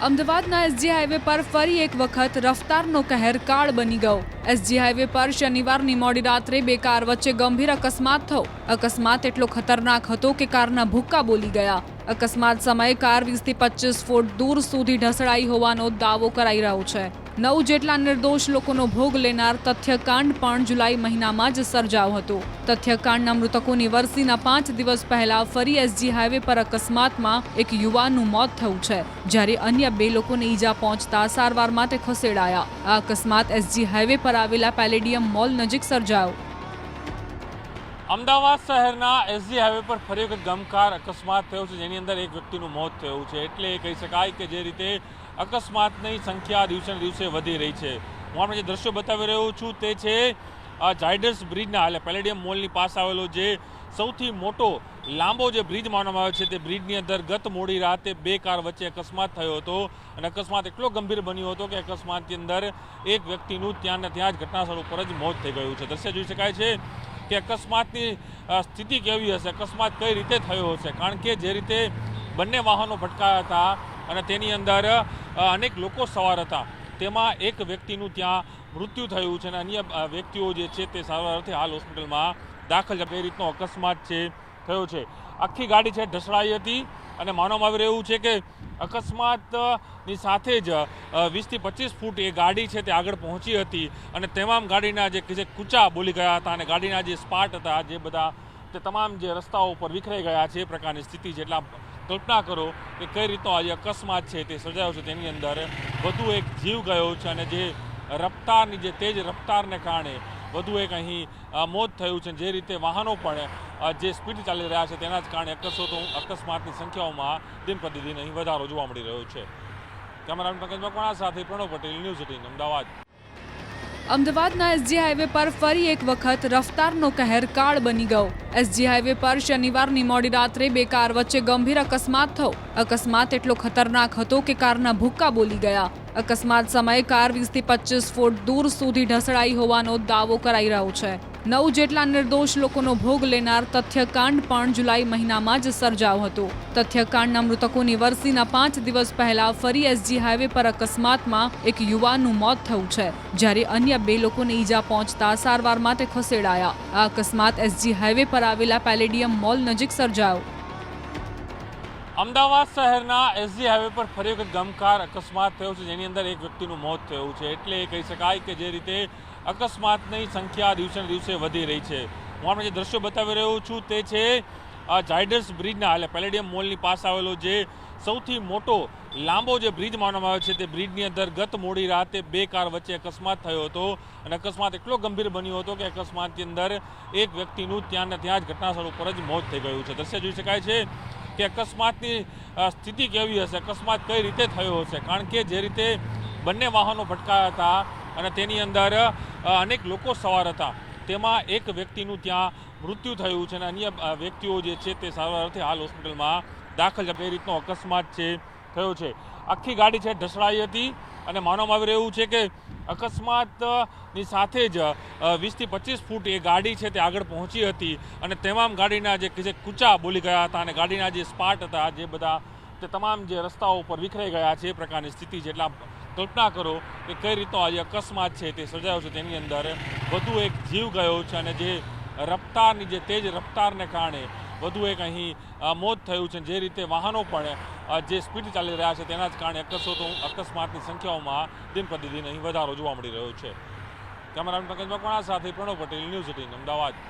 અમદાવાદના SG highway પર ફરી એક વખત રફતારનો કહેર કાળ બની ગયો। એસજી હાઈવે પર શનિવારની મોડી રાત્રે બે કાર વચ્ચે ગંભીર અકસ્માત થયો। અકસ્માત એટલો ખતરનાક હતો કે કારના ભૂક્કા બોલી ગયા। અકસ્માત સમયે કાર 20 થી 25 ફૂટ દૂર સુધી ઢસડાઈ હોવાનો દાવો કરાઈ રહ્યો છે। 9 જેટલા નિર્દોષ લોકોનો ભોગ લેનાર તથ્યકાંડ પણ જુલાઈ મહિનામાં જ સર્જાયો હતો। તથ્યકાંડના મૃતકોની વરસીના 5 દિવસ પહેલા ફરી એસજી હાઈવે પર અકસ્માતમાં એક યુવાનનું મોત થયું છે, જ્યારે અન્ય 2 લોકોને ઈજા પહોંચતા સારવાર માટે ખસેડાયા। આ અકસ્માત એસજી હાઈવે પર આવેલા પેલેડિયમ મોલ નજીક સર્જાયો। અમદાવાદ શહેરના એસજી હાઈવે પર ફરી એક ગમકાર અકસ્માત થયો છે, જેની અંદર એક વ્યક્તિનું મોત થયું છે। એટલે કહી શકાય કે જે રીતે અકસ્માતની સંખ્યા દિવસે દિવસે વધી રહી છે। હું આપણે જે દ્રશ્યો બતાવી રહ્યો છું તે છે ઝાયડસ બ્રિજના, એટલે પેલેડિયમ મોલની પાસે આવેલો જે સૌથી મોટો લાંબો જે બ્રિજ માનવામાં આવે છે, તે બ્રિજની અંદર ગત મોડી રાતે 2 કાર વચ્ચે અકસ્માત થયો હતો અને અકસ્માત એટલો ગંભીર બન્યો હતો કે અકસ્માતની અંદર એક વ્યક્તિનું ત્યાં જ ઘટનાસ્થળ ઉપર જ મોત થઈ ગયું છે। દ્રશ્ય જોઈ શકાય છે કે અકસ્માતની સ્થિતિ કેવી હશે, અકસ્માત કઈ રીતે થયો હશે, કારણ કે જે રીતે બંને વાહનો ભટકાયા હતા અને તેની અંદર અનેક લોકો સવાર હતા, તેમાં એક વ્યક્તિનું ત્યાં મૃત્યુ થયું છે અને અન્ય વ્યક્તિઓ જે છે તે સારવારથી હાલ હોસ્પિટલમાં દાખલ છે। એ રીતનો અકસ્માત છે થયો છે। આખી ગાડી છે ઢસડાઈ હતી અને માનવામાં આવી રહ્યું છે કે અકસ્માતની સાથે જ 20 થી 25 ફૂટ એ ગાડી છે તે આગળ પહોંચી હતી અને તમામ ગાડીના જે કૂચા બોલી ગયા હતા અને ગાડીના જે સ્પાટ હતા, જે બધા તે તમામ જે રસ્તાઓ ઉપર વિખરાઈ ગયા છે, એ પ્રકારની સ્થિતિ છે। એટલે કલ્પના કરો કે કઈ રીતનો આજે અકસ્માત છે તે સર્જાયો છે। તેની અંદર વધુ એક જીવ ગયો છે અને જે રફતારની જે તેજ રફતારને કારણે વધુ એક અહીં મોત થયું છે। જે રીતે વાહનો પણ જે સ્પીડ ચાલી રહ્યા છે તેના જ કારણે અકસ્માતની સંખ્યાઓમાં દિન પ્રતિદિન અહીં વધારો જોવા મળી રહ્યો છે। કેમેરામેન પંકજ મકવાણા સાથે પ્રણવ પટેલ, ન્યૂઝ 18 અમદાવાદ। અમદાવાદના એસજી હાઈવે પર ફરી એક વખત રફતારનો કહેર કાળ બની ગયો। એસજી હાઈવે પર શનિવારની મોડી રાત્રે 2 કાર વચ્ચે ગંભીર અકસ્માત થયો। અકસ્માત એટલો ખતરનાક હતો કે કારના ભૂક્કા બોલી ગયા। અકસ્માત સમયે કાર 20 થી 25 ફૂટ દૂર સુધી ઢસડાઈ હોવાનો દાવો કરાઈ રહ્યો છે। 9 જેટલા નિર્દોષ લોકોનો ભોગ લેનાર તથ્યકાંડ પણ જુલાઈ મહિનામાં જ સર્જાયો હતો। તથ્યકાંડના મૃતકોની વરસીના 5 દિવસ પહેલા ફરી એસજી હાઈવે પર અકસ્માતમાં એક યુવાનનું મોત થયું છે, જ્યારે અન્ય 2 લોકોને ઈજા પહોંચતા સારવાર માટે ખસેડાયા। આ અકસ્માત એસજી હાઈવે પર આવેલા પેલેડિયમ મોલ નજીક સર્જાયો। અમદાવાદ શહેરના એસજી હાઈવે પર ફરી એક ગમકાર અકસ્માત થયો છે, જેની અંદર એક વ્યક્તિનું મોત થયું છે। એટલે કહી શકાય કે જે રીતે અકસ્માતની સંખ્યા દિવસે દિવસે વધી રહી છે। હું આપણે જે દ્રશ્યો બતાવી રહ્યો છું તે છે ઝાયડસ બ્રિજના, એટલે પેલેડિયમ મોલની પાસે આવેલો જે સૌથી મોટો લાંબો જે બ્રિજ માનવામાં આવે છે, તે બ્રિજની અંદર ગત મોડી રાતે 2 કાર વચ્ચે અકસ્માત થયો હતો અને અકસ્માત એટલો ગંભીર બન્યો હતો કે અકસ્માતની અંદર એક વ્યક્તિનું ત્યાં જ ઘટનાસ્થળ ઉપર જ મોત થઈ ગયું છે। દ્રશ્ય જોઈ શકાય છે કે અકસ્માતની સ્થિતિ કેવી હશે, અકસ્માત કઈ રીતે થયો હશે, કારણ કે જે રીતે બંને વાહનો ભટકાયા હતા અને તેની અંદર અનેક લોકો સવાર હતા, તેમાં એક વ્યક્તિનું ત્યાં મૃત્યુ થયું છે અને અન્ય વ્યક્તિઓ જે છે તે સારવારથી હાલ હોસ્પિટલમાં દાખલ છે। એ રીતનો અકસ્માત છે થયો છે। આખી ગાડી છે ઢસડાઈ હતી અને માનવામાં આવી રહ્યું છે કે અકસ્માતની સાથે જ 20 થી 25 ફૂટ એ ગાડી છે તે આગળ પહોંચી હતી અને તમામ ગાડીના જે કૂચા બોલી ગયા હતા અને ગાડીના જે સ્પાટ હતા, જે બધા તે તમામ જે રસ્તાઓ ઉપર વિખરાઈ ગયા છે, એ પ્રકારની સ્થિતિ છે। એટલે કલ્પના કરો કે કઈ રીતનો આજે અકસ્માત છે તે સર્જાયો છે। તેની અંદર વધુ એક જીવ ગયો છે અને જે રફતારની જે તેજ રફતારને કારણે વધુ એક અહીં મોત થયું છે। જે રીતે વાહનો પણ જે સ્પીડ ચાલી રહ્યા છે તેના જ કારણે અકસ્માતની સંખ્યાઓમાં દિન પ્રતિદિન અહીં વધારો જોવા મળી રહ્યો છે। કેમેરામેન પંકજ મકવાણા સાથે પ્રણવ પટેલ, ન્યૂઝ 18 અમદાવાદ।